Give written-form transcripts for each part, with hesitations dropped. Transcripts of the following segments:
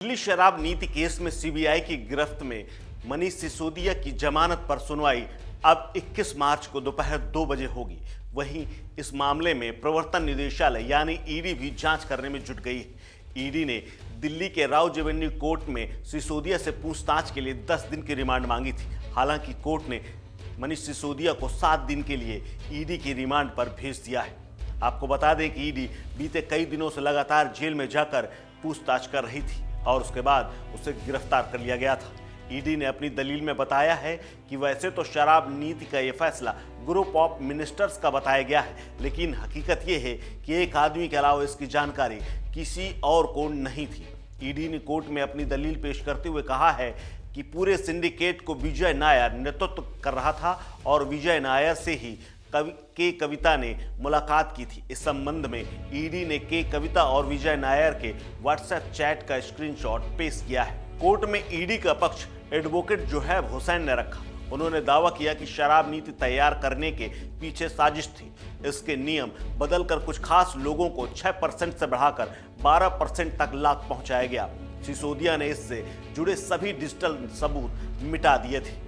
दिल्ली शराब नीति केस में सीबीआई की गिरफ्त में मनीष सिसोदिया की जमानत पर सुनवाई अब 21 मार्च को दोपहर 2 बजे होगी। वहीं इस मामले में प्रवर्तन निदेशालय यानी ईडी भी जांच करने में जुट गई है। ईडी ने दिल्ली के राउज एवेन्यू कोर्ट में सिसोदिया से पूछताछ के लिए 10 दिन की रिमांड मांगी थी। हालांकि कोर्ट ने मनीष सिसोदिया को 7 दिन के लिए ईडी की रिमांड पर भेज दिया है। आपको बता दें कि ईडी बीते कई दिनों से लगातार जेल में जाकर पूछताछ कर रही थी और उसके बाद उसे गिरफ्तार कर लिया गया था। ईडी ने अपनी दलील में बताया है कि वैसे तो शराब नीति का यह फैसला ग्रुप ऑफ मिनिस्टर्स का बताया गया है, लेकिन हकीकत यह है कि एक आदमी के अलावा इसकी जानकारी किसी और को नहीं थी। ईडी ने कोर्ट में अपनी दलील पेश करते हुए कहा है कि पूरे सिंडिकेट को विजय नायर नेतृत्व कर रहा था और विजय नायर से ही कविता ने मुलाकात की थी। इस संबंध में ईडी ने कविता और विजय नायर के व्हाट्सएप चैट का स्क्रीनशॉट पेश किया है। कोर्ट में ईडी का पक्ष एडवोकेट जोहैब हुसैन ने रखा। उन्होंने दावा किया कि शराब नीति तैयार करने के पीछे साजिश थी। इसके नियम बदलकर कुछ खास लोगों को 6% से बढ़ाकर 12% तक लाभ पहुंचाया गया। सिसोदिया ने इससे जुड़े सभी डिजिटल सबूत मिटा दिए थे।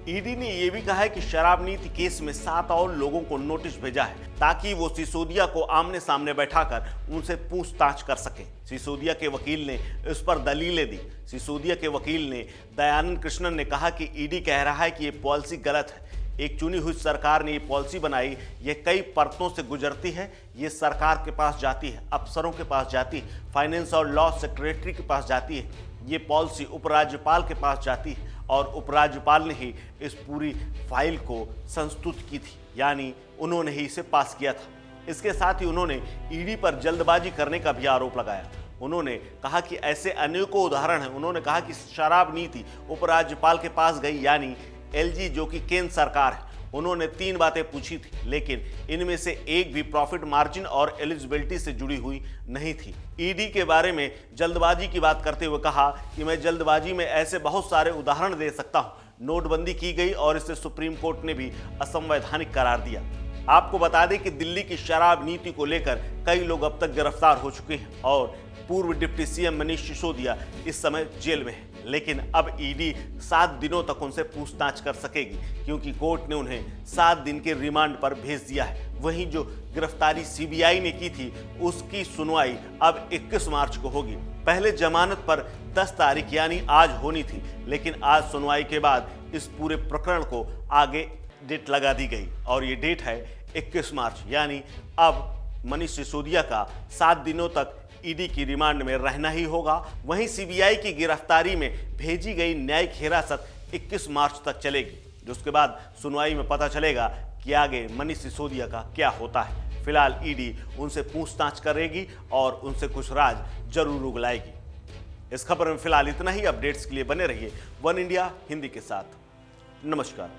ईडी ने यह भी कहा है कि शराब नीति केस में 7 और लोगों को नोटिस भेजा है ताकि वो सिसोदिया को आमने सामने बैठाकर उनसे पूछताछ कर सके। सिसोदिया के वकील ने इस पर दलीलें दी। सिसोदिया के वकील ने दयानंद कृष्णन ने कहा कि ईडी कह रहा है कि ये पॉलिसी गलत है। एक चुनी हुई सरकार ने ये पॉलिसी बनाई, ये कई परतों से गुजरती है, ये सरकार के पास जाती है, अफसरों के पास जाती है, फाइनेंस और लॉ सेक्रेटरी के पास जाती है, ये पॉलिसी उपराज्यपाल के पास जाती है और उपराज्यपाल ने ही इस पूरी फाइल को संस्तुत की थी, यानी उन्होंने ही इसे पास किया था। इसके साथ ही उन्होंने ईडी पर जल्दबाजी करने का भी आरोप लगाया। उन्होंने कहा कि ऐसे अनेकों उदाहरण हैं। उन्होंने कहा कि शराब नीति उपराज्यपाल के पास गई, यानी एलजी जो कि केंद्र सरकार है। उन्होंने 3 बातें पूछी थी, लेकिन इनमें से एक भी प्रॉफिट मार्जिन और एलिजिबिलिटी से जुड़ी हुई नहीं थी। ईडी के बारे में जल्दबाजी की बात करते हुए कहा कि मैं जल्दबाजी में ऐसे बहुत सारे उदाहरण दे सकता हूं। नोटबंदी की गई और इसे सुप्रीम कोर्ट ने भी असंवैधानिक करार दिया। आपको बता दें कि दिल्ली की शराब नीति को लेकर कई लोग अब तक गिरफ्तार हो चुके हैं और पूर्व डिप्टी सीएम मनीष सिसोदिया इस समय जेल में है। लेकिन अब ईडी 7 दिनों तक उनसे पूछताछ कर सकेगी, क्योंकि कोर्ट ने उन्हें 7 दिन के रिमांड पर भेज दिया है। वहीं जो गिरफ्तारी सीबीआई ने की थी उसकी सुनवाई अब 21 मार्च को होगी। पहले जमानत पर 10 तारीख यानी आज होनी थी, लेकिन आज सुनवाई के बाद इस पूरे प्रकरण को आगे डेट लगा दी गई और ये डेट है 21 मार्च, यानी अब मनीष सिसोदिया का 7 दिनों तक ईडी की रिमांड में रहना ही होगा। वहीं सीबीआई की गिरफ्तारी में भेजी गई न्यायिक हिरासत 21 मार्च तक चलेगी, जिसके बाद सुनवाई में पता चलेगा कि आगे मनीष सिसोदिया का क्या होता है। फिलहाल ईडी उनसे पूछताछ करेगी और उनसे कुछ राज जरूर उगलाएगी। इस खबर में फिलहाल इतना ही। अपडेट्स के लिए बने रहिए वन इंडिया हिंदी के साथ। नमस्कार।